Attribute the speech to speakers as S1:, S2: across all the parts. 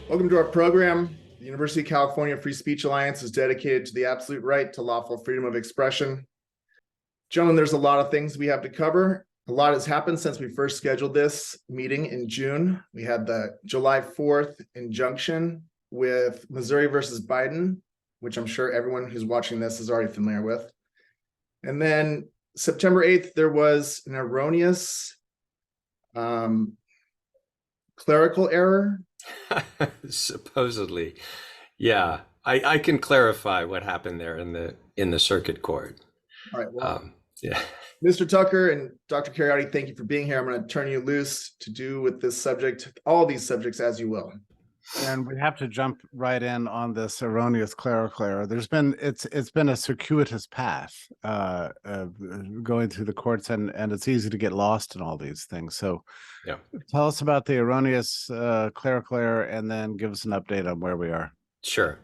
S1: Welcome to our program. The University of California Free Speech Alliance is dedicated to the absolute right to lawful freedom of expression. Gentlemen, there's a lot of things we have to cover. A lot has happened since we first scheduled this meeting in June. We had the July 4th injunction with Missouri versus Biden, which I'm sure everyone who's watching this is already familiar with. And then September 8th, there was an erroneous clerical error.
S2: Supposedly. Yeah. I can clarify what happened there in the circuit court.
S1: All right. Well,
S2: yeah.
S1: Mr. Tucker and Dr. Kheriaty, thank you for being here. I'm going to turn you loose to do with this subject, all these subjects as you will.
S3: And we have to jump right in on this erroneous clerical error. It's been a circuitous path going through the courts, and it's easy to get lost in all these things. So
S2: Yeah.
S3: tell us about the erroneous clerical error, and then give us an update on where we are.
S2: Sure.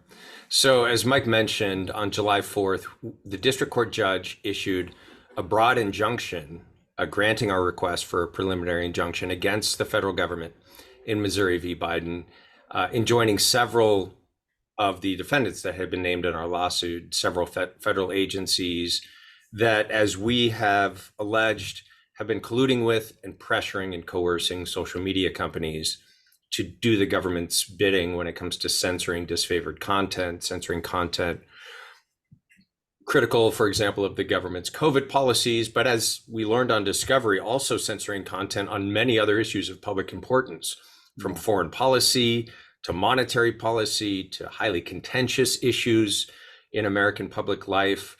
S2: So as Mike mentioned, on July 4th, the district court judge issued a broad injunction granting our request for a preliminary injunction against the federal government in Missouri v. Biden, enjoining several of the defendants that had been named in our lawsuit, several federal agencies that, as we have alleged, have been colluding with and pressuring and coercing social media companies to do the government's bidding when it comes to censoring disfavored content, censoring content critical, for example, of the government's COVID policies, but as we learned on Discovery, also censoring content on many other issues of public importance, from foreign policy to monetary policy to highly contentious issues in American public life,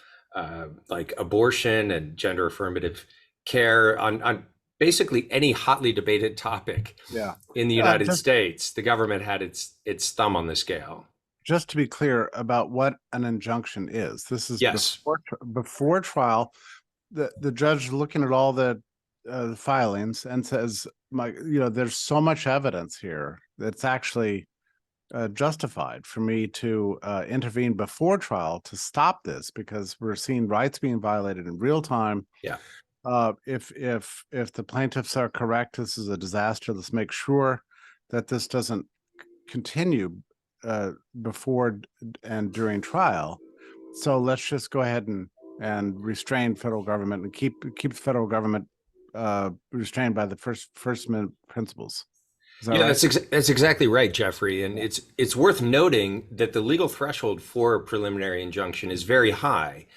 S2: like abortion and gender affirmative care, on basically any hotly debated topic in the United States. The government had its thumb on the scale.
S3: Just to be clear about what an injunction is, this is before trial. The judge looking at all the filings and says, there's so much evidence here that's actually justified for me to intervene before trial to stop this, because we're seeing rights being violated in real time.
S2: Yeah.
S3: If the plaintiffs are correct, this is a disaster. Let's make sure that this doesn't continue before and during trial. So let's just go ahead and restrain federal government and keep the federal government restrained by the first amendment principles.
S2: Yeah, right? That's exactly right, Jeffrey. And it's worth noting that the legal threshold for a preliminary injunction is very high,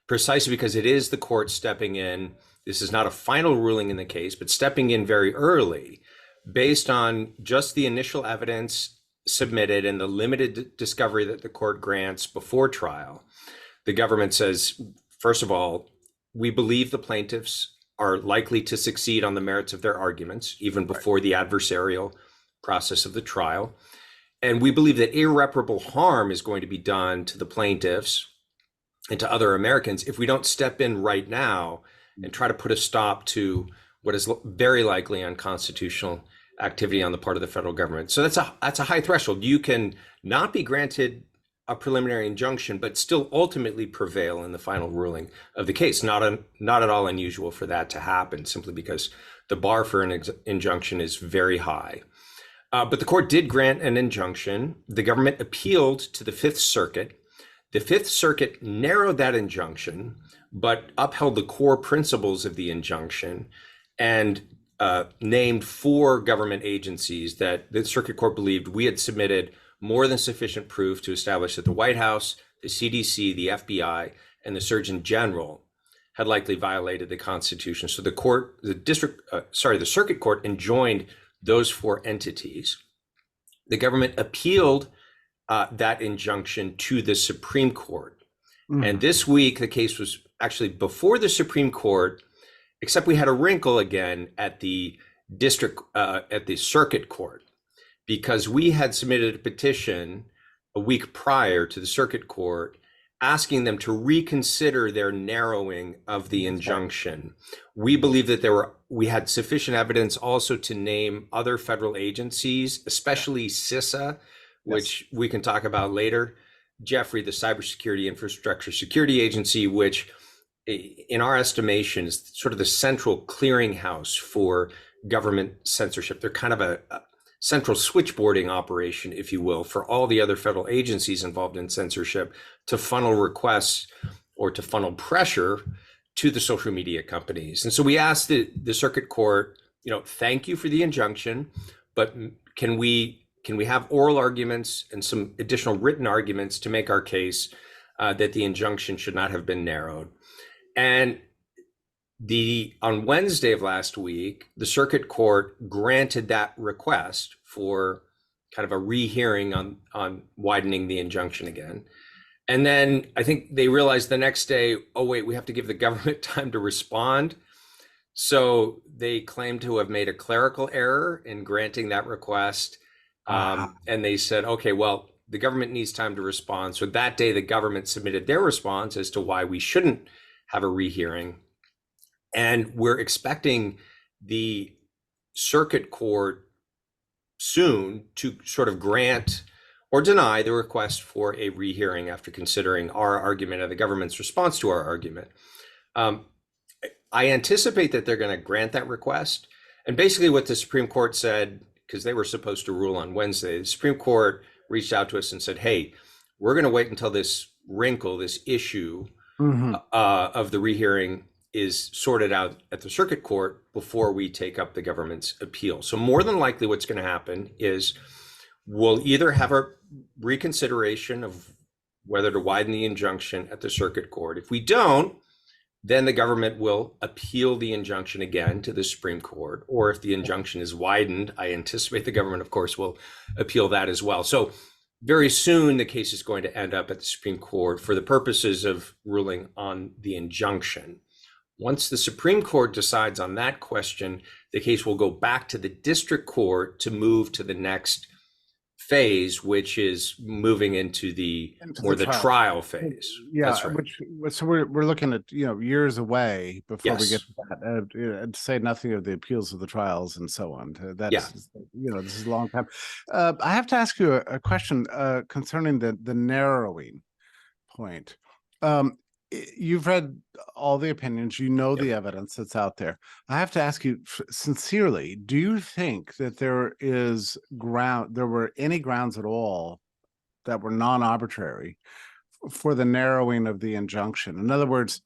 S2: precisely because it is the court stepping in. This is not a final ruling in the case, but stepping in very early based on just the initial evidence submitted and the limited discovery that the court grants before trial. The government says, first of all, we believe the plaintiffs are likely to succeed on the merits of their arguments, even before the adversarial process of the trial. And we believe that irreparable harm is going to be done to the plaintiffs and to other Americans if we don't step in right now and try to put a stop to what is very likely unconstitutional activity on the part of the federal government. So that's a high threshold. You can not be granted a preliminary injunction, but still ultimately prevail in the final ruling of the case. Not at all unusual for that to happen, simply because the bar for an injunction is very high. But the court did grant an injunction. The government appealed to the Fifth Circuit. The Fifth Circuit narrowed that injunction, but upheld the core principles of the injunction and named 4 government agencies that the circuit court believed we had submitted more than sufficient proof to establish that the White House, the CDC, the FBI, and the Surgeon General had likely violated the Constitution. So the circuit court enjoined those 4 entities. The government appealed that injunction to the Supreme Court. And this week, the case was actually before the Supreme Court, except we had a wrinkle again at the circuit court, because we had submitted a petition a week prior to the circuit court asking them to reconsider their narrowing of the injunction. We believe that we had sufficient evidence also to name other federal agencies, especially CISA, which we can talk about later. Jeffrey, the Cybersecurity Infrastructure Security Agency, which in our estimation is sort of the central clearinghouse for government censorship. They're kind of central switchboarding operation, if you will, for all the other federal agencies involved in censorship to funnel requests or to funnel pressure to the social media companies. And so we asked the circuit court, thank you for the injunction, but can we have oral arguments and some additional written arguments to make our case that the injunction should not have been narrowed? And on Wednesday of last week, the circuit court granted that request for kind of a rehearing on widening the injunction again. And then I think they realized the next day, oh wait, we have to give the government time to respond. So they claim to have made a clerical error in granting that request. And they said, okay, well, the government needs time to respond. So that day, the government submitted their response as to why we shouldn't have a rehearing. And we're expecting the circuit court soon to sort of grant or deny the request for a rehearing after considering our argument and the government's response to our argument. I anticipate that they're going to grant that request. And basically what the Supreme Court said, because they were supposed to rule on Wednesday, the Supreme Court reached out to us and said, hey, we're going to wait until this issue of the rehearing is sorted out at the circuit court before we take up the government's appeal. So more than likely what's going to happen is we'll either have a reconsideration of whether to widen the injunction at the circuit court. If we don't, then the government will appeal the injunction again to the Supreme Court. Or if the injunction is widened, I anticipate the government, of course, will appeal that as well. So very soon the case is going to end up at the Supreme Court for the purposes of ruling on the injunction. Once the Supreme Court decides on that question, the case will go back to the district court to move to the next phase, which is moving into the trial phase.
S3: Yeah,
S2: that's right.
S3: So we're looking at years away before we get to that. To say nothing of the appeals of the trials and so on. This is a long time. I have to ask you a question concerning the narrowing point. You've read all the opinions, the evidence that's out there. I have to ask you sincerely, do you think that there were any grounds at all that were non-arbitrary for the narrowing of the injunction? In other words,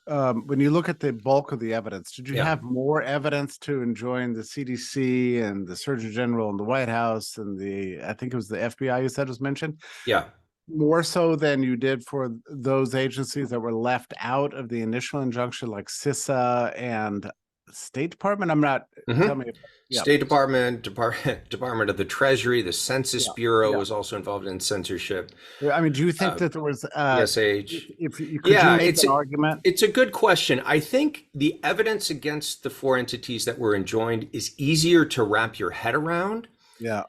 S3: when you look at the bulk of the evidence, did you have more evidence to enjoin the CDC and the Surgeon General and the White House and I think it was the FBI you said was mentioned?
S2: Yeah.
S3: More so than you did for those agencies that were left out of the initial injunction, like CISA and State Department? I'm not. Tell me.
S2: State Department, Department of the Treasury, the Census Bureau was also involved in censorship.
S3: I mean, do you think that there was
S2: SH?
S3: Could you make an argument?
S2: It's a good question. I think the evidence against the four entities that were enjoined is easier to wrap your head around.
S3: Yeah.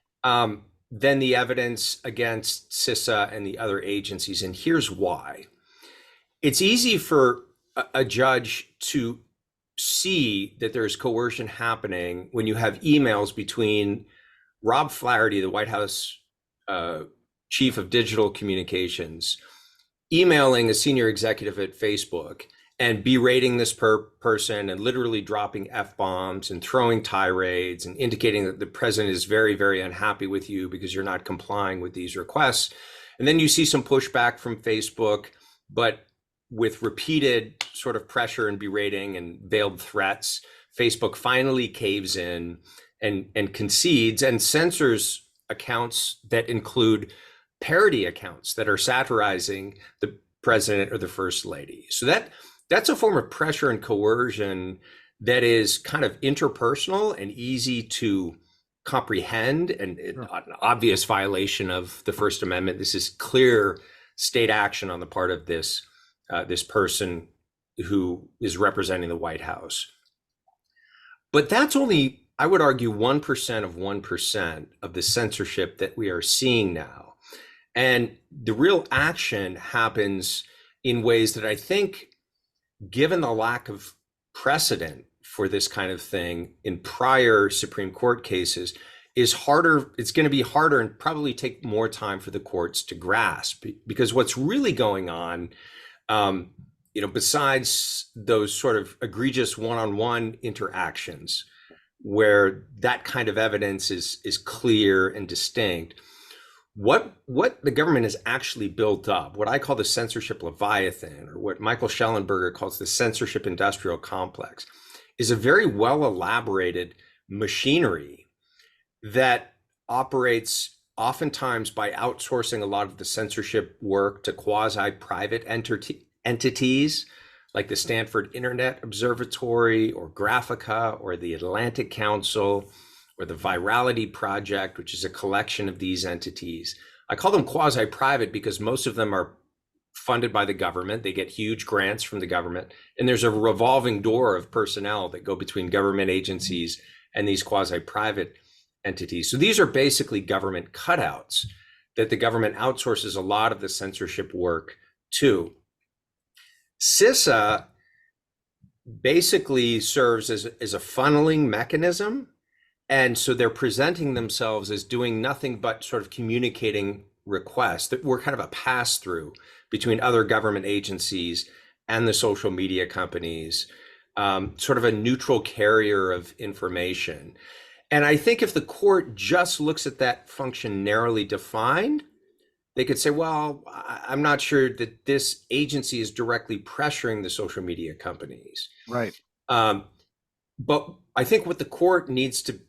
S2: Than the evidence against CISA and the other agencies. And here's why. It's easy for a judge to see that there's coercion happening when you have emails between Rob Flaherty, the White House chief of digital communications, emailing a senior executive at Facebook and berating this person and literally dropping F-bombs and throwing tirades and indicating that the president is very, very unhappy with you because you're not complying with these requests. And then you see some pushback from Facebook, but with repeated sort of pressure and berating and veiled threats, Facebook finally caves in and concedes and censors accounts that include parody accounts that are satirizing the president or the first lady. So that's a form of pressure and coercion that is kind of interpersonal and easy to comprehend and an obvious violation of the First Amendment. This is clear state action on the part of this person who is representing the White House. But that's only, I would argue, 1% of 1% of the censorship that we are seeing now. And the real action happens in ways that I think, given the lack of precedent for this kind of thing in prior Supreme Court cases, is harder. It's going to be harder and probably take more time for the courts to grasp, because what's really going on, besides those sort of egregious one-on-one interactions, where that kind of evidence is clear and distinct. What the government has actually built up, what I call the censorship leviathan, or what Michael Schellenberger calls the censorship industrial complex, is a very well elaborated machinery that operates oftentimes by outsourcing a lot of the censorship work to quasi-private entities like the Stanford Internet Observatory or Graphica or the Atlantic Council or the Virality Project, which is a collection of these entities. I call them quasi-private because most of them are funded by the government. They get huge grants from the government, and there's a revolving door of personnel that go between government agencies and these quasi-private entities. So these are basically government cutouts that the government outsources a lot of the censorship work to. CISA basically serves as a funneling mechanism. And so they're presenting themselves as doing nothing but sort of communicating requests that were kind of a pass-through between other government agencies and the social media companies, sort of a neutral carrier of information. And I think if the court just looks at that function narrowly defined, they could say, well, I'm not sure that this agency is directly pressuring the social media companies.
S3: Right.
S2: But I think what the court needs to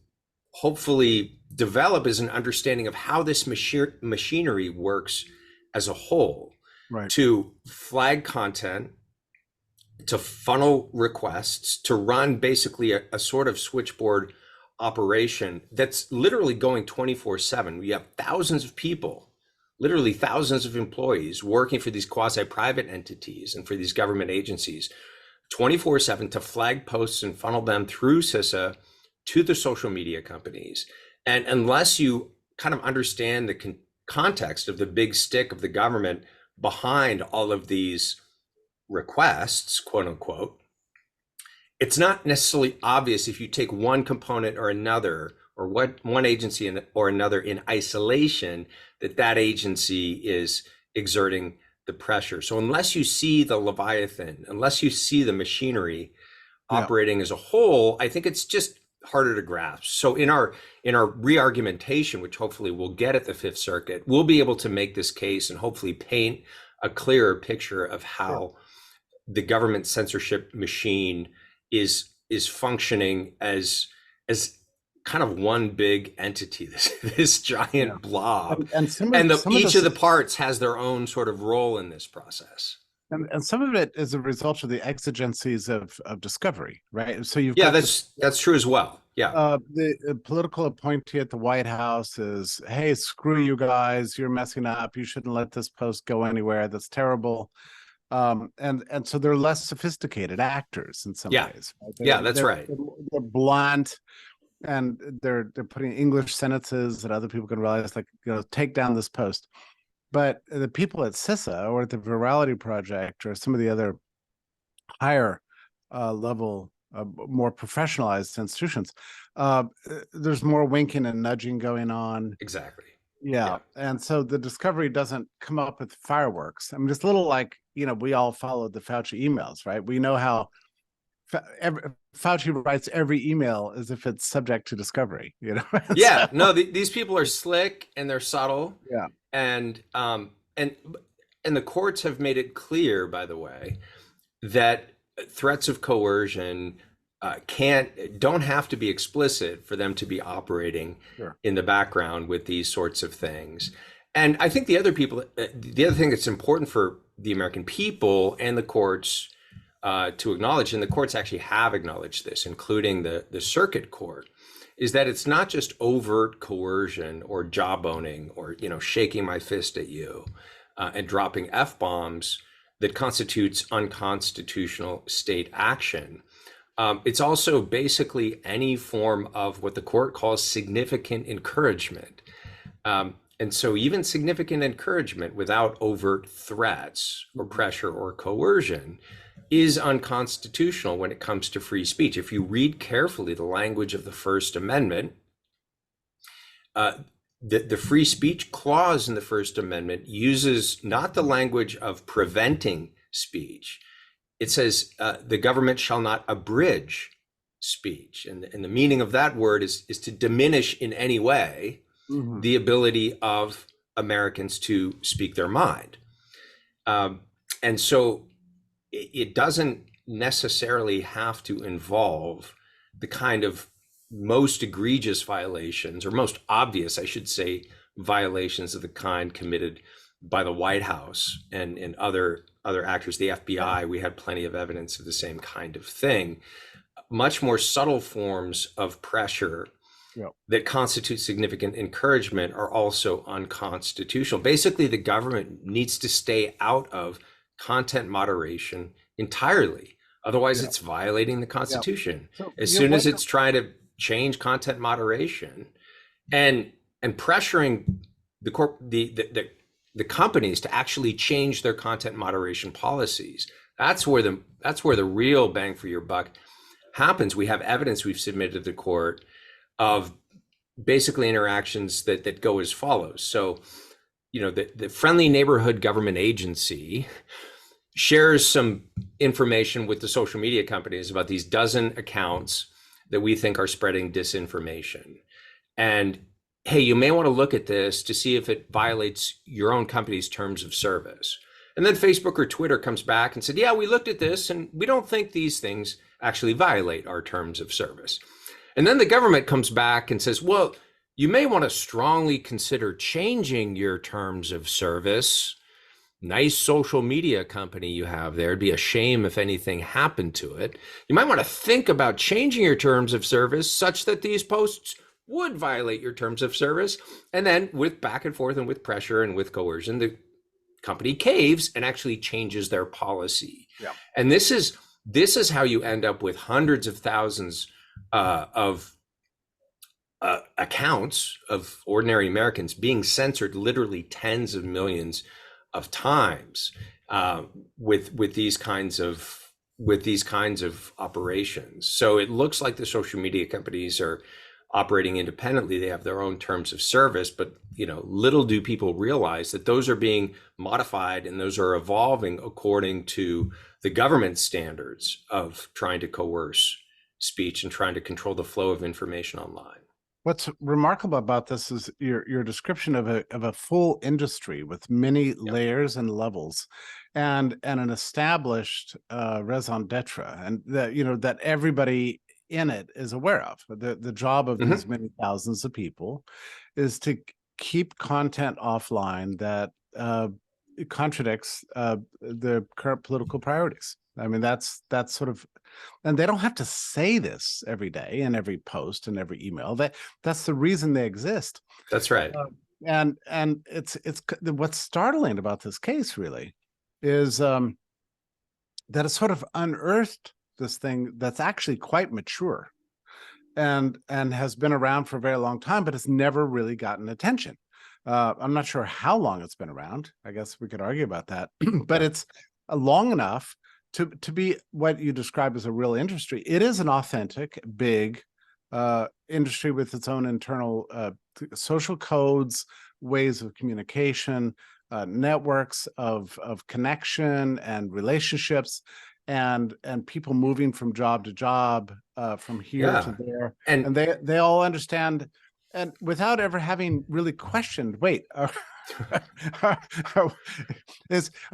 S2: hopefully develop is an understanding of how this machinery works as a whole,
S3: right,
S2: to flag content, to funnel requests, to run basically a sort of switchboard operation that's literally going 24/7. We have thousands of people, literally thousands of employees working for these quasi-private entities and for these government agencies 24/7 to flag posts and funnel them through CISA to the social media companies. And unless you kind of understand the context of the big stick of the government behind all of these requests, quote unquote, it's not necessarily obvious if you take one component or another, or what one agency or another in isolation, that agency is exerting the pressure. So unless you see the Leviathan, unless you see the machinery operating as a whole, I think it's just harder to grasp. So in our re-argumentation, which hopefully we'll get at the Fifth Circuit, we'll be able to make this case and hopefully paint a clearer picture of how the government censorship machine is functioning as kind of one big entity, this giant blob, and each of the parts has their own sort of role in this process.
S3: And some of it is a result of the exigencies of discovery, right? So you've
S2: that's true as well. Yeah.
S3: The political appointee at the White House is, hey, screw you guys, you're messing up. You shouldn't let this post go anywhere. That's terrible. And so they're less sophisticated actors in some ways.
S2: Right? That's right.
S3: They're blunt, and they're putting English sentences that other people can realize, like, take down this post. But the people at CISA or at the Virality Project or some of the other higher level, more professionalized institutions, there's more winking and nudging going on.
S2: Exactly.
S3: Yeah. And so the discovery doesn't come up with fireworks. I mean, it's a little like, we all followed the Fauci emails, right? We know how Fauci writes every email as if it's subject to discovery,
S2: Yeah, no, these people are slick and they're subtle.
S3: Yeah.
S2: And the courts have made it clear, by the way, that threats of coercion don't have to be explicit for them to be operating in the background with these sorts of things. And I think the other thing that's important for the American people and the courts to acknowledge, and the courts actually have acknowledged this, including the circuit court, is that it's not just overt coercion or jawboning or shaking my fist at you and dropping F-bombs that constitutes unconstitutional state action. It's also basically any form of what the court calls significant encouragement. And so even significant encouragement without overt threats or pressure or coercion is unconstitutional when it comes to free speech. If you read carefully the language of the First Amendment, the free speech clause in the First Amendment uses not the language of preventing speech. It says the government shall not abridge speech. And the meaning of that word is to diminish in any way the ability of Americans to speak their mind. And so it doesn't necessarily have to involve the kind of most egregious violations, or most obvious, I should say, violations of the kind committed by the White House and other actors, the FBI. We had plenty of evidence of the same kind of thing. Much more subtle forms of pressure that constitute significant encouragement are also unconstitutional. Basically, the government needs to stay out of content moderation entirely. Otherwise, it's violating the Constitution. So, as soon as it's trying to change content moderation and pressuring the companies to actually change their content moderation policies, that's where the real bang for your buck happens. We have evidence we've submitted to the court of basically interactions that go as follows. So, the Friendly Neighborhood Government Agency shares some information with the social media companies about these dozen accounts that we think are spreading disinformation. And hey, you may want to look at this to see if it violates your own company's terms of service. And then Facebook or Twitter comes back and said, yeah, we looked at this and we don't think these things actually violate our terms of service. And then the government comes back and says, well, you may want to strongly consider changing your terms of service. Nice social media company you have there. It'd be a shame if anything happened to it. You might want to think about changing your terms of service such that these posts would violate your terms of service. And then with back and forth and with pressure and with coercion, the company caves and actually changes their policy. Yeah. And this is how you end up with hundreds of thousands of accounts of ordinary Americans being censored literally tens of millions of times with these kinds of operations. So it looks like the social media companies are operating independently. They have their own terms of service, but little do people realize that those are being modified and those are evolving according to the government standards of trying to coerce speech and trying to control the flow of information online.
S3: What's remarkable about this is your description of a full industry with many layers and levels, and an established raison d'etre, and that everybody in it is aware of. The job of these many thousands of people is to keep content offline that contradicts the current political priorities. I mean, that's sort of, and they don't have to say this every day in every post and every email. That's the reason they exist.
S2: That's right.
S3: And it's what's startling about this case really is that it sort of unearthed this thing that's actually quite mature and has been around for a very long time, but it's never really gotten attention. I'm not sure how long it's been around. I guess we could argue about that, but it's long enough to be what you describe as a real industry. It is an authentic, big industry with its own internal social codes, ways of communication, networks of connection and relationships, and people moving from job to job, from here to there, and they all understand, and without ever having really questioned, wait, are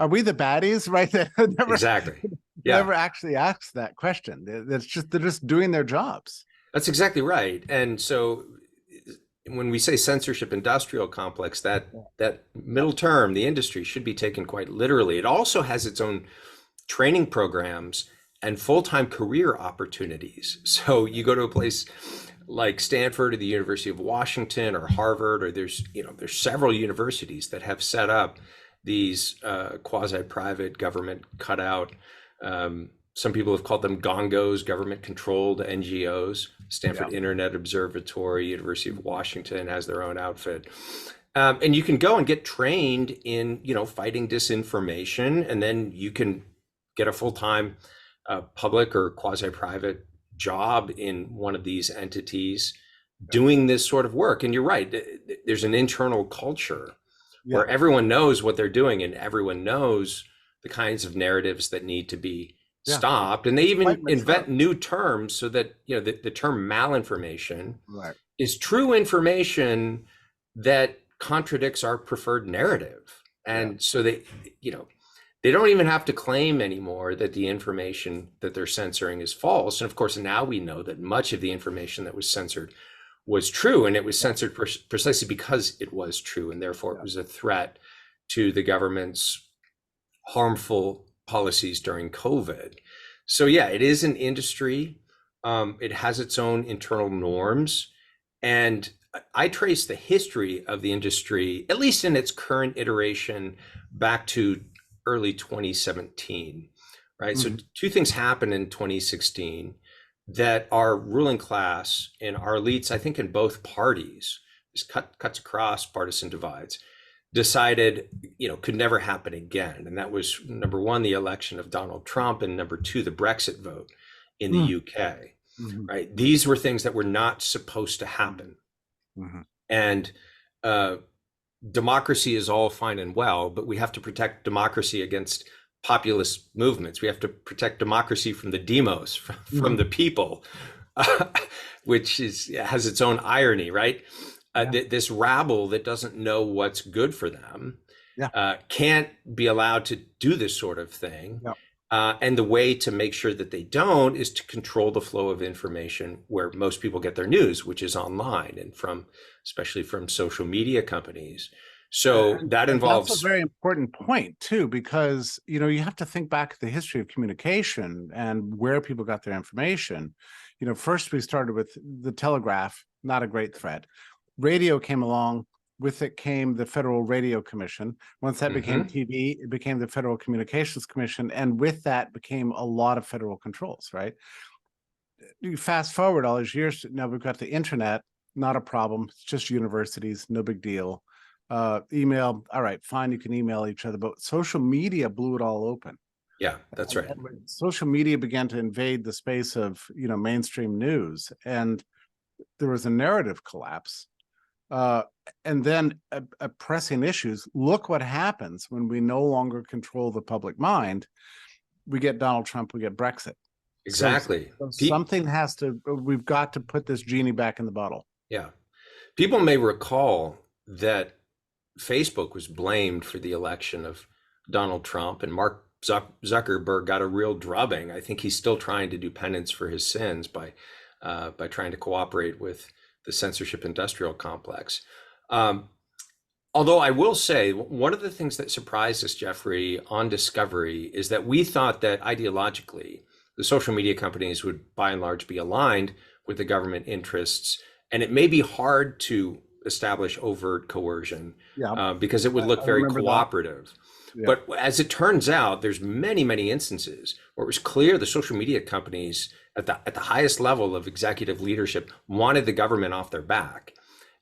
S3: we the baddies, right?
S2: Exactly.
S3: Never actually asked that question. They're just doing their jobs.
S2: That's exactly right. And so when we say censorship industrial complex, that middle term, the industry, should be taken quite literally. It also has its own training programs and full-time career opportunities. So you go to a place like Stanford or the University of Washington or Harvard, or there's several universities that have set up these quasi-private government cutout. Some people have called them gongos, government-controlled NGOs. Stanford Internet Observatory, University of Washington has their own outfit. And you can go and get trained in, fighting disinformation, and then you can get a full-time public or quasi-private job in one of these entities doing this sort of work. And you're right, there's an internal culture where everyone knows what they're doing and everyone knows the kinds of narratives that need to be stopped, and they even
S3: Quite mature.
S2: invent new terms so that, you know, the term malinformation
S3: Right.
S2: is true information that contradicts our preferred narrative. And so they, you know, they don't even have to claim anymore that the information that they're censoring is false. And of course, now we know that much of the information that was censored was true, and it was censored precisely because it was true, and therefore it was a threat to the government's harmful policies during COVID. So yeah, it is an industry. It has its own internal norms. And I trace the history of the industry, at least in its current iteration, back to early 2017, right? So two things happened in 2016 that our ruling class and our elites, I think in both parties, this cuts across partisan divides, decided, you know, could never happen again. And that was, number one, the election of Donald Trump, and number two, the Brexit vote in the UK, right? These were things that were not supposed to happen. And democracy is all fine and well, but we have to protect democracy against populist movements. We have to protect democracy from the demos, from the people, which has its own irony, right? This rabble that doesn't know what's good for them can't be allowed to do this sort of thing. And the way to make sure that they don't is to control the flow of information where most people get their news, which is online and especially from social media companies. So that involves—
S3: That's a very important point too, because, you know, you have to think back at the history of communication and where people got their information. You know, first we started with the telegraph, not a great threat. Radio came along. With it came the Federal Radio Commission. Once that became TV, it became the Federal Communications Commission. And with that became a lot of federal controls, right? You fast forward all these years, now we've got the internet, not a problem. It's just universities, no big deal. Email, all right, fine, you can email each other, but social media blew it all open.
S2: Yeah, that's right.
S3: And social media began to invade the space of, you know, mainstream news, and there was a narrative collapse. And then pressing issues. Look what happens when we no longer control the public mind. We get Donald Trump, we get Brexit.
S2: Exactly.
S3: So something has to, we've got to put this genie back in the bottle.
S2: Yeah. People may recall that Facebook was blamed for the election of Donald Trump, and Mark Zuckerberg got a real drubbing. I think he's still trying to do penance for his sins by trying to cooperate with the censorship industrial complex. Although I will say, one of the things that surprised us, Jeffrey, on discovery is that we thought that ideologically, the social media companies would by and large be aligned with the government interests. And it may be hard to establish overt coercion because it would look very cooperative. But as it turns out, there's many, many instances where it was clear the social media companies at the highest level of executive leadership wanted the government off their back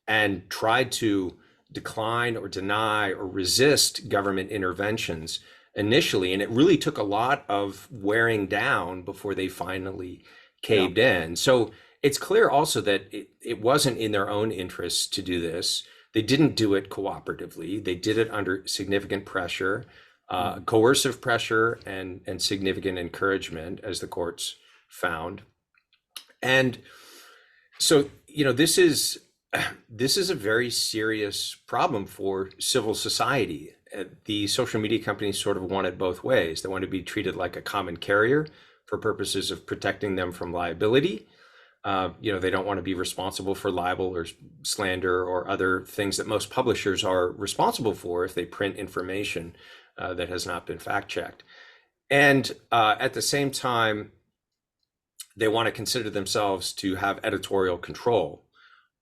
S2: and tried to decline or deny or resist government interventions initially. And it really took a lot of wearing down before they finally caved in. So it's clear also that it wasn't in their own interests to do this. They didn't do it cooperatively. They did it under significant pressure, coercive pressure, and significant encouragement, as the courts found. And so, you know, this is a very serious problem for civil society. The social media companies sort of want it both ways. They want to be treated like a common carrier for purposes of protecting them from liability. You know, they don't want to be responsible for libel or slander or other things that most publishers are responsible for if they print information that has not been fact-checked. And at the same time, they want to consider themselves to have editorial control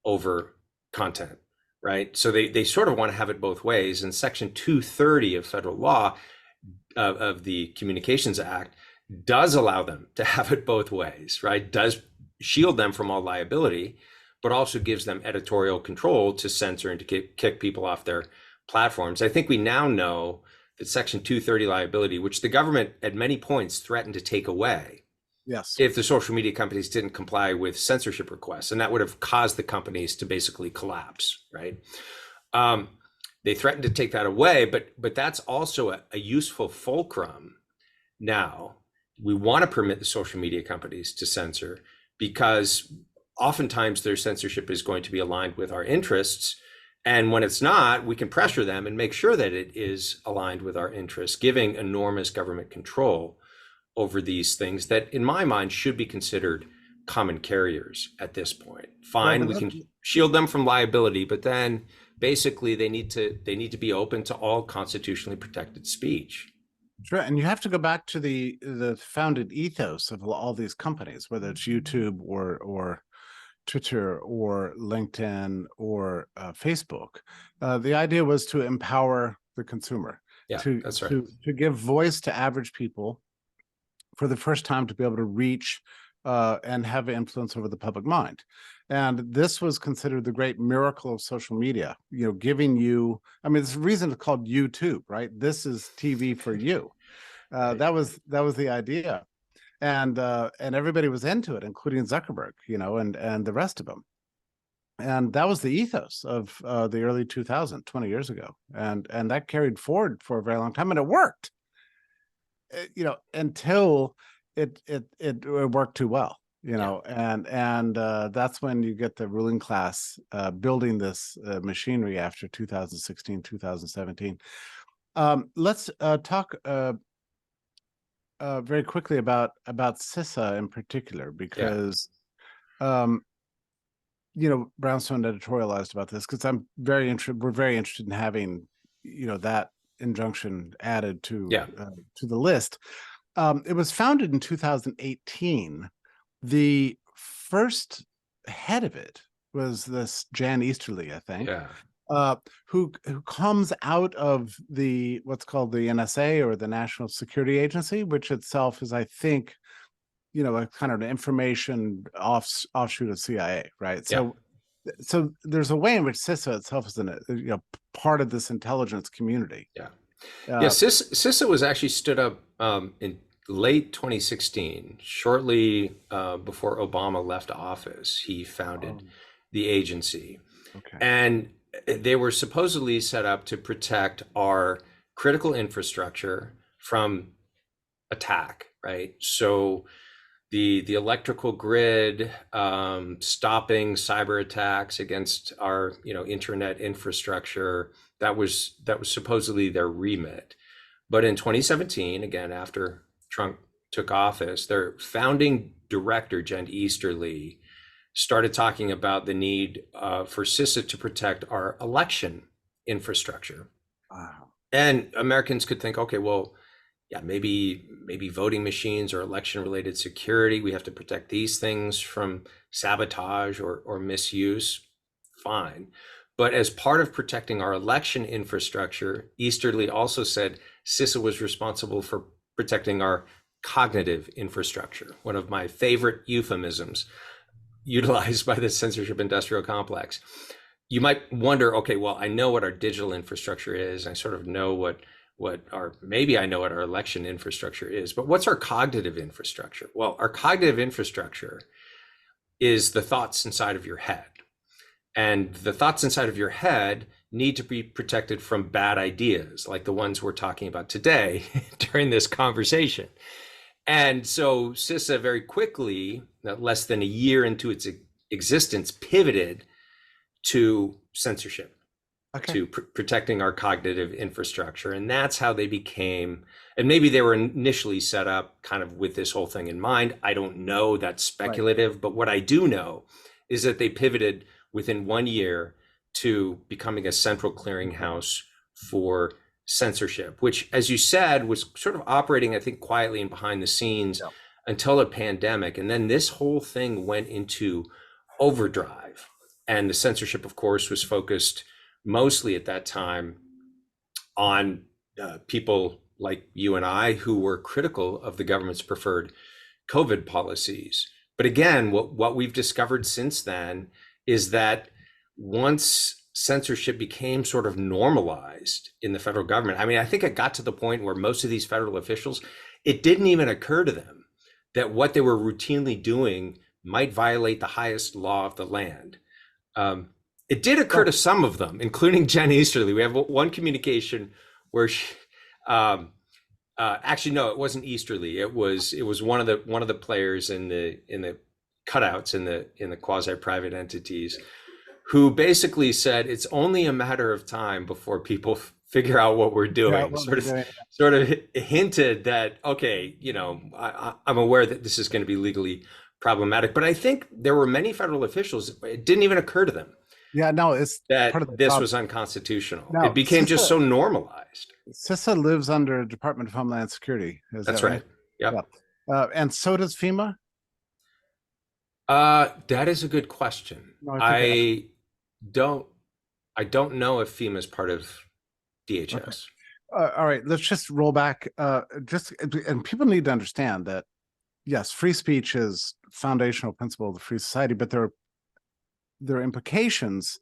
S2: over content, right? So they sort of want to have it both ways. And Section 230 of federal law of the Communications Act does allow them to have it both ways, right? Does shield them from all liability, but also gives them editorial control to censor and to kick people off their platforms. I think we now know that Section 230 liability, which the government at many points threatened to take away, if the social media companies didn't comply with censorship requests, and that would have caused the companies to basically collapse, right? They threatened to take that away, but that's also a useful fulcrum now we want to permit the social media companies to censor because oftentimes their censorship is going to be aligned with our interests. And when it's not, we can pressure them and make sure that it is aligned with our interests, giving enormous government control over these things that, in my mind, should be considered common carriers at this point. Fine, we can shield them from liability, but then basically they need to be open to all constitutionally protected speech.
S3: Sure, and you have to go back to the founded ethos of all these companies, whether it's YouTube or Twitter or LinkedIn or Facebook. The idea was to empower the consumer,
S2: that's right.
S3: to give voice to average people for the first time, to be able to reach and have influence over the public mind. And this was considered the great miracle of social media, giving you, I mean, there's a reason it's called YouTube, right? This is TV for you. That was the idea. And everybody was into it, including Zuckerberg, and the rest of them. And that was the ethos of the early 2000s, 20 years ago. And that carried forward for a very long time, and it worked, until it worked too well, and that's when you get the ruling class building this machinery after 2016, 2017. Let's talk very quickly about CISA in particular, because Brownstone editorialized about this, because we're very interested in having that injunction added to the list. It was founded in 2018. The first head of it was this Jan Easterly, I think, who comes out of what's called the NSA, or the National Security Agency, which itself is, I think, a kind of an information offshoot of CIA, right? So there's a way in which CISA itself is part of this intelligence community.
S2: CISA was actually stood up in late 2016, shortly before Obama left office. He founded the agency. And they were supposedly set up to protect our critical infrastructure from attack, right? So the electrical grid, stopping cyber attacks against our internet infrastructure, that was supposedly their remit. But in 2017, again, after Trump took office, their founding director, Jen Easterly, started talking about the need for CISA to protect our election infrastructure.
S3: Wow.
S2: And Americans could think, okay, well, maybe voting machines or election-related security, we have to protect these things from sabotage or misuse. Fine. But as part of protecting our election infrastructure, Easterly also said CISA was responsible for protecting our cognitive infrastructure, one of my favorite euphemisms utilized by the censorship industrial complex. You might wonder, okay, well, I know what our digital infrastructure is. I sort of know maybe I know what our election infrastructure is, but what's our cognitive infrastructure? Well, our cognitive infrastructure is the thoughts inside of your head. And the thoughts inside of your head need to be protected from bad ideas, like the ones we're talking about today during this conversation. And so CISA very quickly, less than a year into its existence, pivoted to censorship, to protecting our cognitive infrastructure. And that's how they became, and maybe they were initially set up kind of with this whole thing in mind. I don't know, that's speculative, right. But what I do know is that they pivoted within 1 year to becoming a central clearinghouse for censorship, which, as you said, was sort of operating, I think, quietly and behind the scenes until the pandemic. And then this whole thing went into overdrive. And the censorship, of course, was focused mostly at that time on people like you and I who were critical of the government's preferred COVID policies. But again, what we've discovered since then is that once censorship became sort of normalized in the federal government, I mean, I think it got to the point where most of these federal officials, it didn't even occur to them that what they were routinely doing might violate the highest law of the land. It did occur to some of them, including Jen Easterly. We have one communication where Actually, no, it wasn't Easterly. It was one of the players in the cutouts in the quasi private entities, who basically said it's only a matter of time before people figure out what we're doing. Sort of hinted that, okay, I'm aware that this is going to be legally problematic, but I think there were many federal officials, it didn't even occur to them.
S3: Yeah, no, it's
S2: that this was unconstitutional.
S3: No,
S2: it became just so normalized.
S3: CISA lives under Department of Homeland Security.
S2: That's right. Yep.
S3: And so does FEMA?
S2: That is a good question.
S3: No,
S2: I don't know if FEMA is part of DHS.
S3: Okay. All right, let's just roll back. And people need to understand that, yes, free speech is foundational principle of the free society, but there are implications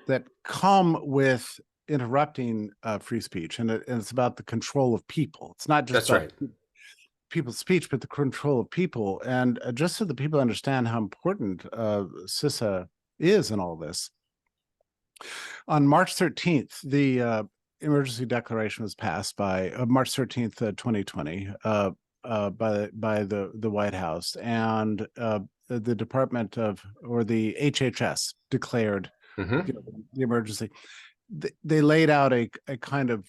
S3: that come with interrupting free speech, and it's about the control of people. It's not just people's speech, but the control of people. And just so that people understand how important CISA is in all this, on March 13th, the emergency declaration was passed by March 13th, 2020, by the White House, and the Department of, or the HHS declared the emergency. They laid out a kind of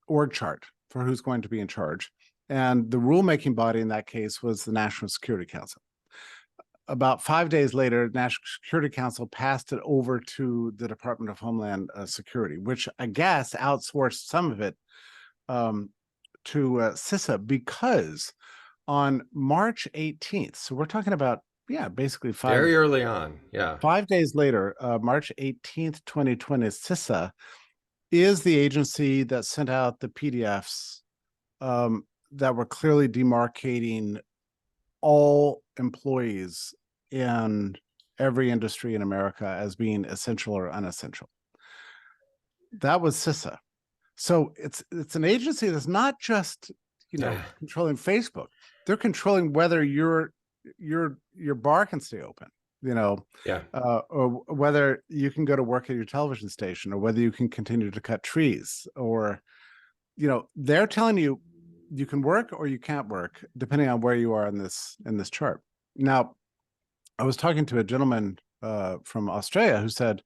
S3: org chart for who's going to be in charge. And the rulemaking body in that case was the National Security Council. About 5 days later, the National Security Council passed it over to the Department of Homeland Security, which I guess outsourced some of it to CISA, because on March 18th, so we're talking about, basically
S2: very early on.
S3: 5 days later, March 18th, 2020, CISA is the agency that sent out the PDFs that were clearly demarcating all employees in every industry in America as being essential or unessential. That was CISA. So it's an agency that's not just, controlling Facebook. They're controlling whether your bar can stay open, or whether you can go to work at your television station, or whether you can continue to cut trees, or, they're telling you you can work or you can't work depending on where you are in this chart. Now, I was talking to a gentleman from Australia who said,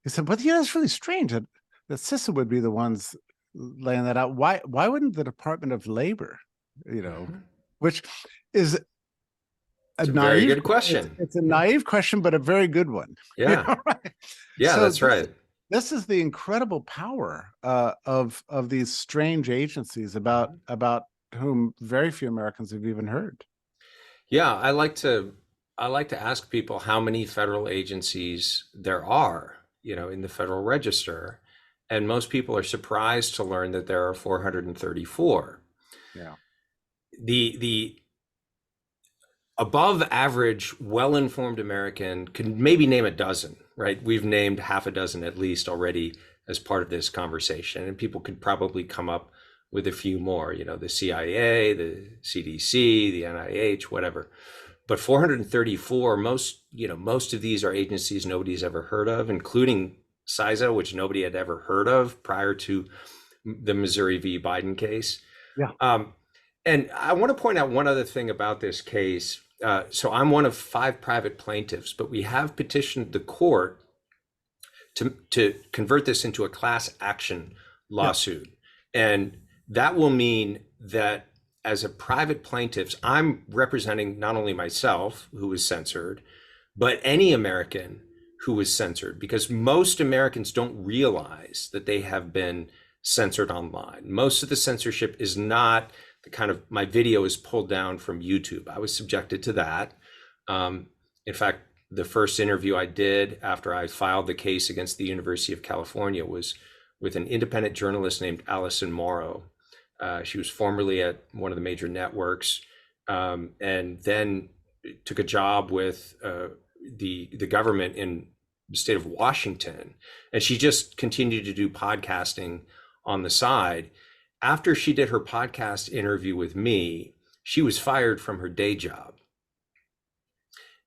S3: but that's really strange that CISA would be the ones laying that out. Why wouldn't the Department of Labor, which is
S2: a very good question.
S3: It's a naive question, but a very good one.
S2: Yeah.
S3: Right?
S2: Yeah, so that's right.
S3: This is the incredible power of these strange agencies about whom very few Americans have even heard.
S2: Yeah, I like to ask people how many federal agencies there are, in the Federal Register, and most people are surprised to learn that there are 434.
S3: Yeah.
S2: The above average, well-informed American can maybe name a dozen, right? We've named half a dozen at least already as part of this conversation, and people could probably come up with a few more, the CIA, the CDC, the NIH, whatever. But 434, most of these are agencies nobody's ever heard of, including CISA, which nobody had ever heard of prior to the Missouri v. Biden case.
S3: Yeah.
S2: And I want to point out one other thing about this case. So I'm one of 5 private plaintiffs, but we have petitioned the court to convert this into a class action lawsuit. Yeah. And that will mean that as a private plaintiff, I'm representing not only myself, who was censored, but any American who was censored, because most Americans don't realize that they have been censored online. Most of the censorship is not the kind of, my video is pulled down from YouTube. I was subjected to that. In fact, the first interview I did after I filed the case against the University of California was with an independent journalist named Allison Morrow. She was formerly at one of the major networks, and then took a job with the government in the state of Washington. And she just continued to do podcasting on the side. After she did her podcast interview with me, she was fired from her day job.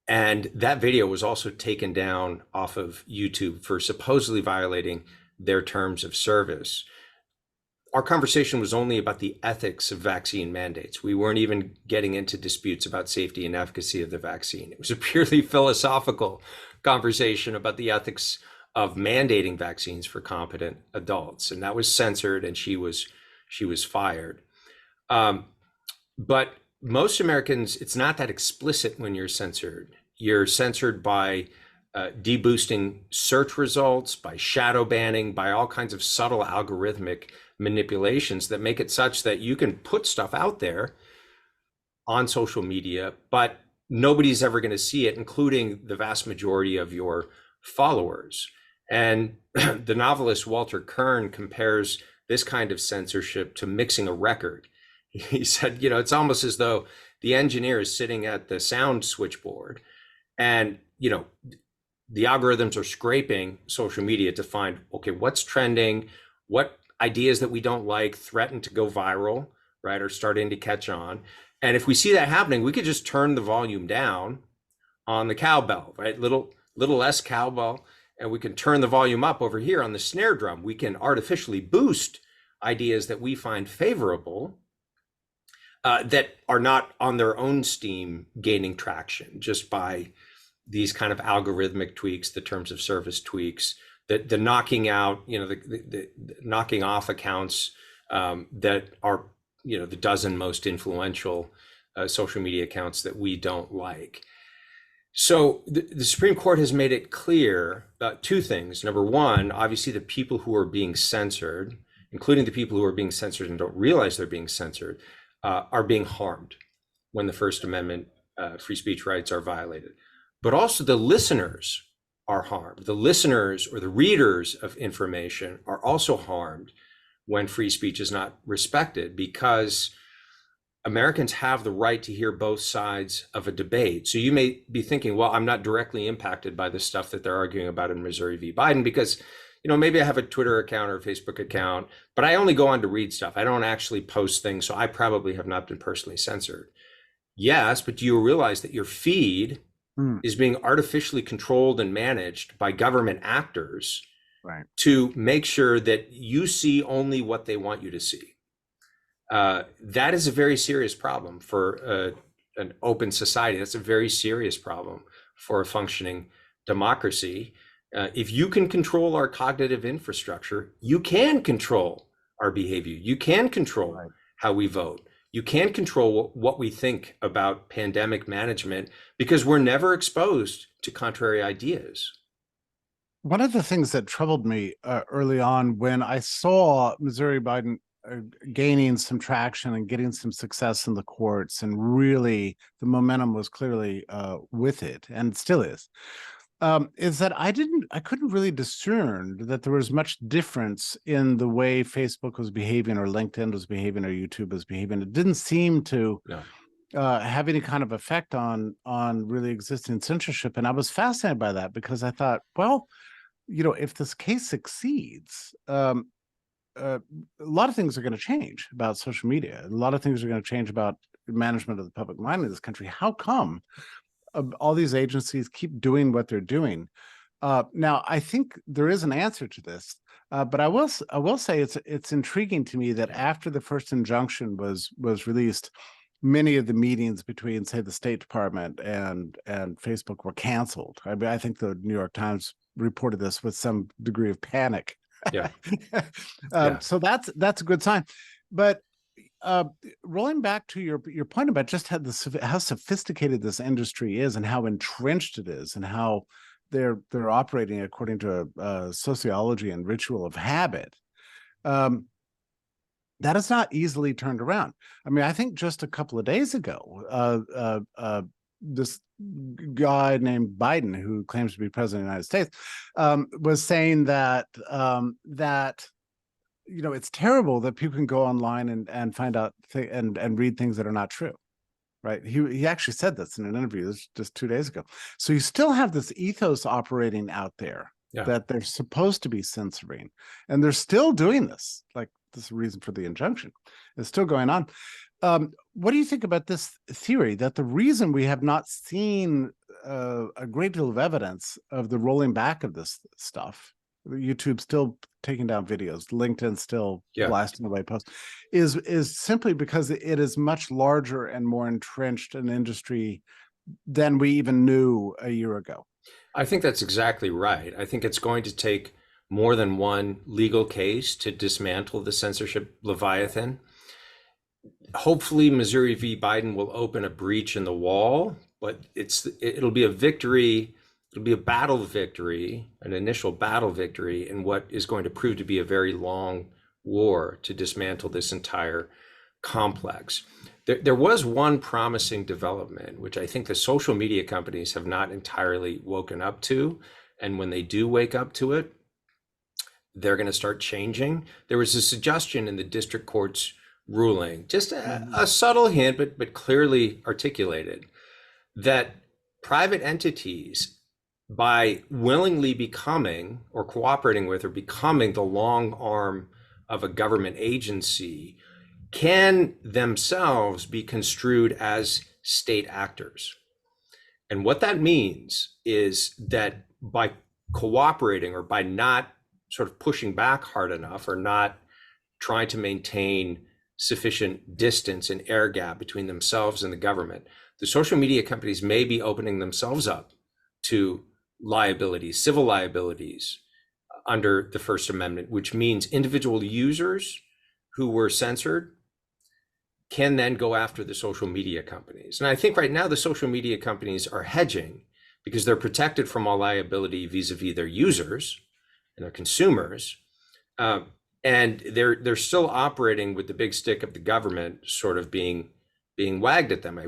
S2: And that video was also taken down off of YouTube for supposedly violating their terms of service. our conversation was only about the ethics of vaccine mandates. We weren't even getting into disputes about safety and efficacy of the vaccine. It was a purely philosophical conversation about the ethics of mandating vaccines for competent adults, and that was censored, and she was fired. But most Americans, it's not that explicit when you're censored. You're censored by deboosting search results, by shadow banning, by all kinds of subtle algorithmic manipulations that make it such that you can put stuff out there on social media, but nobody's ever going to see it, including the vast majority of your followers. And the novelist Walter Kern compares this kind of censorship to mixing a record. He said, it's almost as though the engineer is sitting at the sound switchboard and, the algorithms are scraping social media to find, okay, what's trending, what ideas that we don't like threaten to go viral, right, or starting to catch on. And if we see that happening, we could just turn the volume down on the cowbell, right, little less cowbell, and we can turn the volume up over here on the snare drum. We can artificially boost ideas that we find favorable that are not on their own steam gaining traction just by these kind of algorithmic tweaks, the terms of service tweaks, the knocking out, the knocking off accounts that are, the dozen most influential social media accounts that we don't like. So the Supreme Court has made it clear two things. Number one, obviously the people who are being censored, including the people who are being censored and don't realize they're being censored, are being harmed when the First Amendment free speech rights are violated. But also the listeners are harmed. The listeners or the readers of information are also harmed when free speech is not respected, because Americans have the right to hear both sides of a debate. So you may be thinking, well, I'm not directly impacted by the stuff that they're arguing about in Missouri v. Biden because, maybe I have a Twitter account or a Facebook account, but I only go on to read stuff. I don't actually post things, so I probably have not been personally censored. Yes, but do you realize that your feed is being artificially controlled and managed by government actors,
S3: right,
S2: to make sure that you see only what they want you to see? That is a very serious problem for an open society. That's a very serious problem for a functioning democracy. If you can control our cognitive infrastructure, you can control our behavior. You can control how we vote. You can control what we think about pandemic management because we're never exposed to contrary ideas.
S3: One of the things that troubled me early on when I saw Missouri Biden gaining some traction and getting some success in the courts, and really the momentum was clearly with it, and still is that I couldn't really discern that there was much difference in the way Facebook was behaving or LinkedIn was behaving or YouTube was behaving. It didn't seem to have any kind of effect on really existing censorship. And I was fascinated by that because I thought, well, if this case succeeds, a lot of things are going to change about social media. A lot of things are going to change about management of the public mind in this country. How come all these agencies keep doing what they're doing? Now, I think there is an answer to this, but I will say it's intriguing to me that after the first injunction was released, many of the meetings between, say, the State Department and Facebook were canceled. I mean, I think the New York Times reported this with some degree of panic.
S2: Yeah.
S3: So that's a good sign. But rolling back to your point about just how sophisticated this industry is and how entrenched it is and how they're operating according to a sociology and ritual of habit, that is not easily turned around. I mean, I think just a couple of days ago, this guy named Biden, who claims to be president of the United States, was saying that it's terrible that people can go online and find out and read things that are not true, right? He actually said this in an interview just 2 days ago. So you still have this ethos operating out there that they're supposed to be censoring, and they're still doing this. Like, this is the reason for the injunction. It's still going on. What do you think about this theory that the reason we have not seen a great deal of evidence of the rolling back of this stuff YouTube still taking down videos, LinkedIn still
S2: Yeah.
S3: blasting away posts, is simply because it is much larger and more entrenched an industry than we even knew a year ago.
S2: I think that's exactly right. I think it's going to take more than one legal case to dismantle the censorship leviathan. Hopefully, Missouri v. Biden will open a breach in the wall, but it'll be a victory. It'll be a battle victory, an initial battle victory in what is going to prove to be a very long war to dismantle this entire complex. There was one promising development, which I think the social media companies have not entirely woken up to. And when they do wake up to it, they're going to start changing. There was a suggestion in the district court's ruling, just a subtle hint, but clearly articulated, that private entities, by willingly becoming or cooperating with or becoming the long arm of a government agency, can themselves be construed as state actors. And what that means is that by cooperating or by not sort of pushing back hard enough or not trying to maintain sufficient distance and air gap between themselves and the government, the social media companies may be opening themselves up to liabilities, civil liabilities under the First Amendment, which means individual users who were censored can then go after the social media companies. And I think right now the social media companies are hedging because they're protected from all liability vis-a-vis their users and their consumers. And they're still operating with the big stick of the government sort of being wagged at them.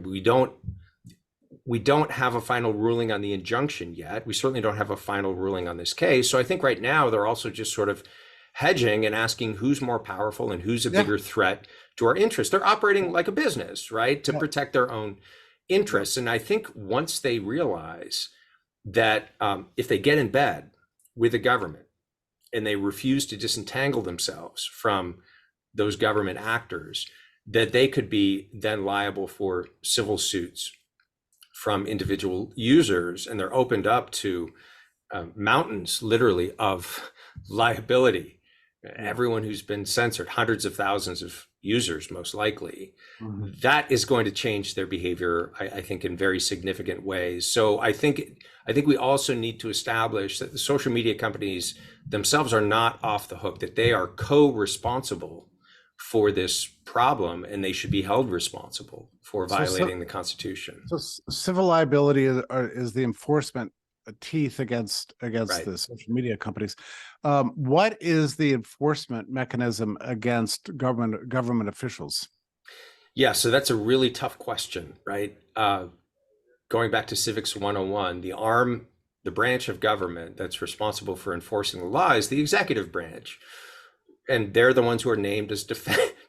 S2: We don't have a final ruling on the injunction yet. We certainly don't have a final ruling on this case. So I think right now they're also just sort of hedging and asking who's more powerful and who's a bigger threat to our interests. They're operating like a business, right, to protect their own interests. And I think once they realize that if they get in bed with the government and they refuse to disentangle themselves from those government actors, that they could be then liable for civil suits from individual users, and they're opened up to mountains, literally, of liability. Everyone who's been censored, hundreds of thousands of users, most likely, that is going to change their behavior, I think, in very significant ways. So I think we also need to establish that the social media companies themselves are not off the hook, that they are co-responsible for this problem, and they should be held responsible for violating the Constitution.
S3: So civil liability is the enforcement teeth against the social media companies. What is the enforcement mechanism against government officials?
S2: Yeah, so that's a really tough question, right? Going back to Civics 101, the branch of government that's responsible for enforcing the law is the executive branch. And they're the ones who are named as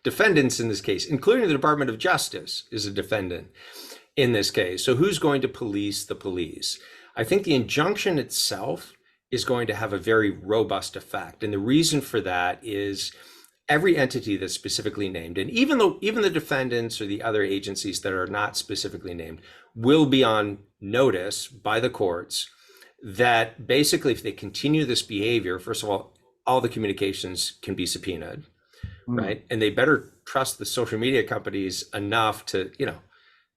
S2: defendants in this case, including the Department of Justice is a defendant in this case. So who's going to police the police? I think the injunction itself is going to have a very robust effect. And the reason for that is every entity that's specifically named, and even the defendants or the other agencies that are not specifically named, will be on notice by the courts that basically if they continue this behavior, first of all the communications can be subpoenaed, right? And they better trust the social media companies enough to,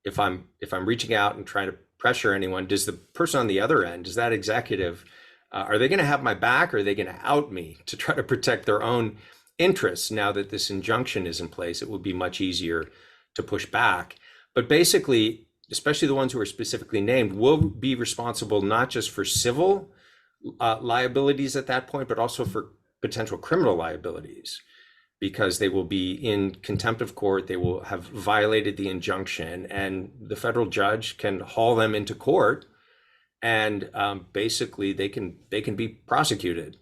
S2: if I'm reaching out and trying to pressure anyone, does the person on the other end, does that executive, are they going to have my back, or are they going to out me to try to protect their own interests? Now that this injunction is in place, it will be much easier to push back. But basically, especially the ones who are specifically named, will be responsible not just for civil liabilities at that point, but also for potential criminal liabilities, because they will be in contempt of court. They will have violated the injunction, and the federal judge can haul them into court, and basically they can be prosecuted.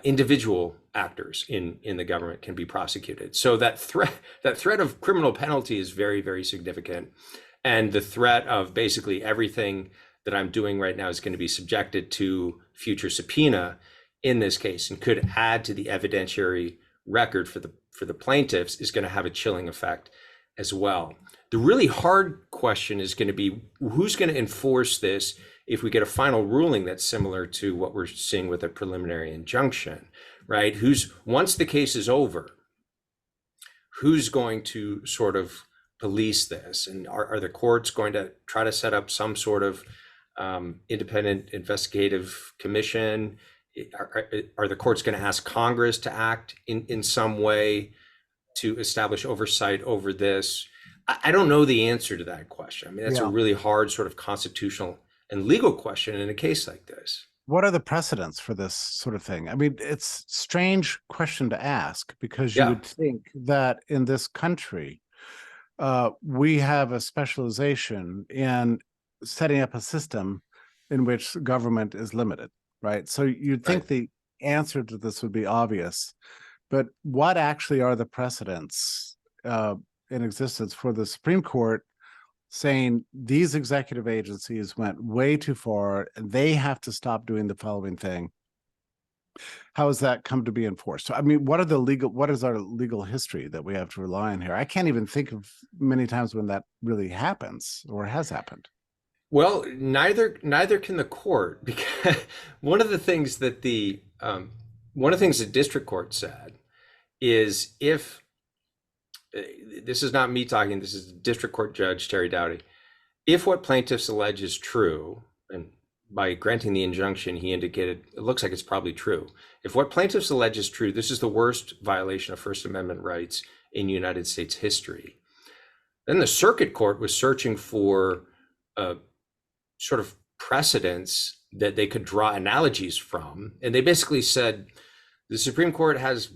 S2: Individual actors in the government can be prosecuted. So that threat of criminal penalty is very, very significant, and the threat of basically everything that I'm doing right now is going to be subjected to future subpoena in this case, and could add to the evidentiary record for the plaintiffs, is going to have a chilling effect as well. The really hard question is going to be who's going to enforce this if we get a final ruling that's similar to what we're seeing with a preliminary injunction, right? Once the case is over, who's going to sort of police this? And are the courts going to try to set up some sort of independent investigative commission? Are the courts going to ask Congress to act in some way to establish oversight over this? I don't know the answer to that question. I mean, that's a really hard sort of constitutional and legal question in a case like this.
S3: What are the precedents for this sort of thing? I mean, it's a strange question to ask, because you would think that in this country, we have a specialization in setting up a system in which government is limited, right? So you'd think the answer to this would be obvious, but what actually are the precedents in existence for the Supreme Court saying these executive agencies went way too far and they have to stop doing the following thing? How has that come to be enforced? I mean, what is our legal history that we have to rely on here? I can't even think of many times when that really happens or has happened.
S2: Well, neither can the court, because one of the things that the district court said is, if this is not me talking, this is District Court Judge Terry Doughty, if what plaintiffs allege is true, and by granting the injunction, he indicated it looks like it's probably true. If what plaintiffs allege is true, this is the worst violation of First Amendment rights in United States history. Then the circuit court was searching for sort of precedents that they could draw analogies from. And they basically said, the Supreme Court has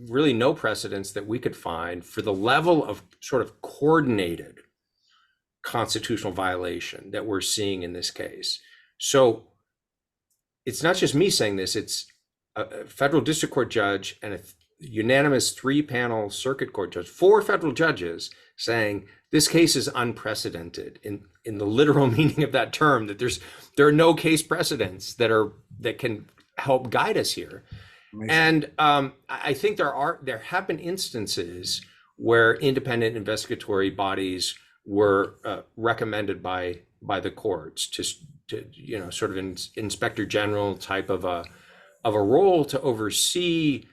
S2: really no precedents that we could find for the level of sort of coordinated constitutional violation that we're seeing in this case. So it's not just me saying this, it's a federal district court judge and a unanimous 3-panel circuit court judge, 4 federal judges, saying this case is unprecedented in the literal meaning of that term, that there are no case precedents that can help guide us here. Amazing. And I think there have been instances where independent investigatory bodies were recommended by the courts to sort of an inspector general type of a role to oversee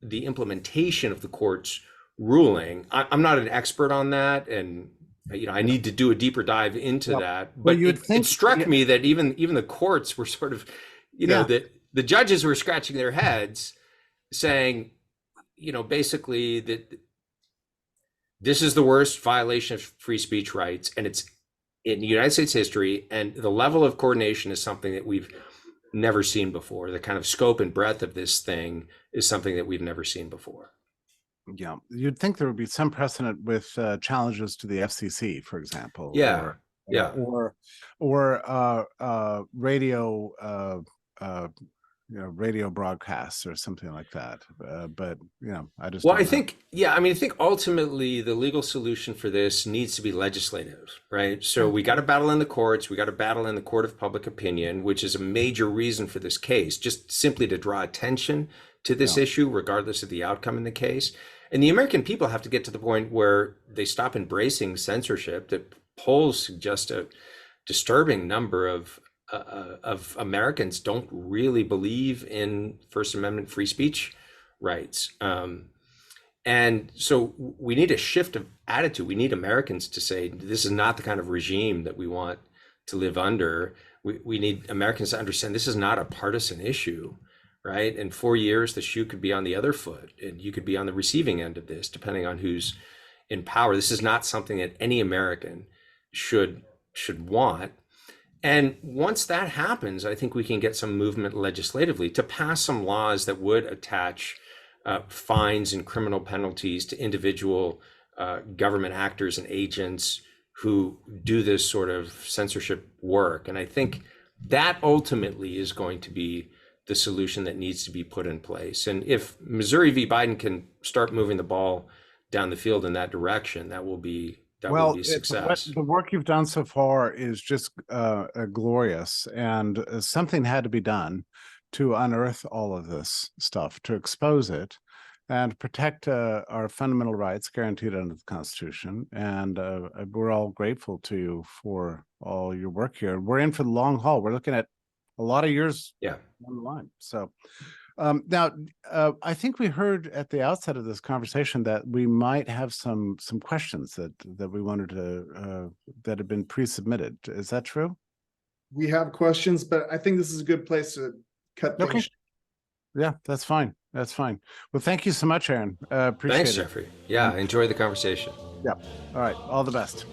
S2: the implementation of the court's ruling. I'm not an expert on that, and I need to do a deeper dive into that. But it struck me that even the courts were sort of, that the judges were scratching their heads, saying, basically that this is the worst violation of free speech rights, and it's in United States history, and the level of coordination is something that we've never seen before. The kind of scope and breadth of this thing is something that we've never seen before.
S3: Yeah, you'd think there would be some precedent with challenges to the FCC, for example. Or radio radio broadcasts or something like that. But I just
S2: I think ultimately the legal solution for this needs to be legislative, right? So we got to battle in the courts, we got to battle in the court of public opinion, which is a major reason for this case, just simply to draw attention to this issue, regardless of the outcome in the case. And the American people have to get to the point where they stop embracing censorship. That polls suggest a disturbing number of Americans don't really believe in First Amendment free speech rights. And so we need a shift of attitude. We need Americans to say, this is not the kind of regime that we want to live under. We need Americans to understand this is not a partisan issue, right? In 4 years, the shoe could be on the other foot, and you could be on the receiving end of this, depending on who's in power. This is not something that any American should want. And once that happens, I think we can get some movement legislatively to pass some laws that would attach fines and criminal penalties to individual government actors and agents who do this sort of censorship work. And I think that ultimately is going to be the solution that needs to be put in place. And if Missouri v. Biden can start moving the ball down the field in that direction, that will be success.
S3: The work you've done so far is just glorious, and something had to be done to unearth all of this stuff, to expose it, and protect our fundamental rights guaranteed under the Constitution. And we're all grateful to you for all your work here. We're in for the long haul. We're looking at a lot of years down the line. So now, I think we heard at the outset of this conversation that we might have some questions that we wanted to that have been pre-submitted. Is that true?
S1: We have questions, but I think this is a good place to cut things.
S3: Okay. Yeah, that's fine. That's fine. Well, thank you so much, Aaron. Appreciate it.
S2: Thanks, Jeffrey. Yeah, enjoy the conversation.
S3: Yeah. All right. All the best.